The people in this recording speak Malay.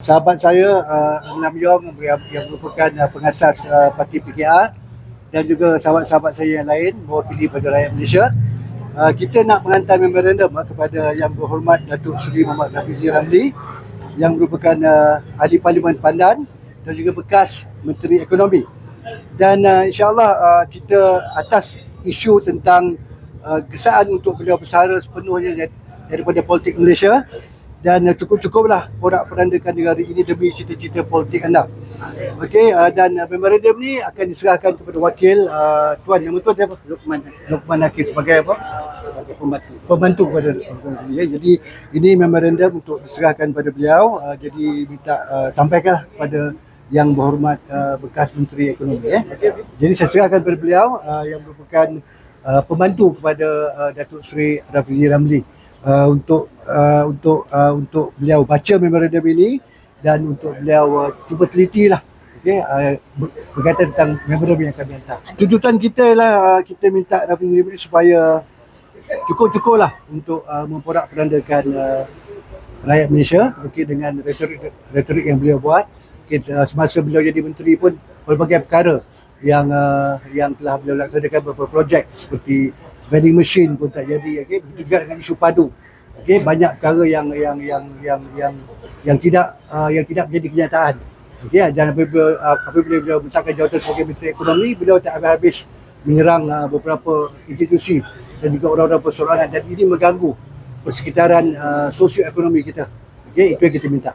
sahabat saya Lam Yong yang merupakan pengasas parti PKR dan juga sahabat-sahabat saya yang lain mewakili pada rakyat Malaysia. Kita nak menghantar memorandum kepada Yang Berhormat Datuk Seri Mohd Rafizi Ramli yang merupakan Ahli Parlimen Pandan dan juga bekas Menteri Ekonomi. Dan insyaAllah kita atas isu tentang kesaan untuk beliau bersara sepenuhnya daripada politik Malaysia, dan cukup-cukuplah porak-porandakan negara ini demi cita-cita politik anda. Okey, dan memorandum ni akan diserahkan kepada wakil tuan, nama tuan siapa? Luqman Hakim sebagai apa? Sebagai pembantu kepada ya. Jadi ini memorandum untuk diserahkan kepada beliau. Jadi minta sampaikan kepada Yang Berhormat bekas Menteri Ekonomi ya. Jadi saya serahkan kepada beliau yang merupakan pembantu kepada Datuk Seri Rafizi Ramli untuk beliau baca memorandum ini dan untuk beliau cuba telitilah berkaitan tentang memorandum yang kami hantar. Tuntutan kita ialah kita minta Rafizi Ramli supaya cukup-cukuplah untuk memporak-porandakan rakyat Malaysia dengan retorik yang beliau buat. Semasa beliau jadi menteri pun pelbagai perkara yang telah beliau laksanakan, beberapa projek seperti vending machine pun tak jadi. Begitu juga dengan isu padu. Banyak perkara yang tidak menjadi kenyataan. Dan apabila beliau meletakkan jawatan sebagai Menteri Ekonomi, beliau tak habis-habis menyerang beberapa institusi dan juga orang-orang persoalangan, dan ini mengganggu persekitaran sosioekonomi kita. Itu yang kita minta.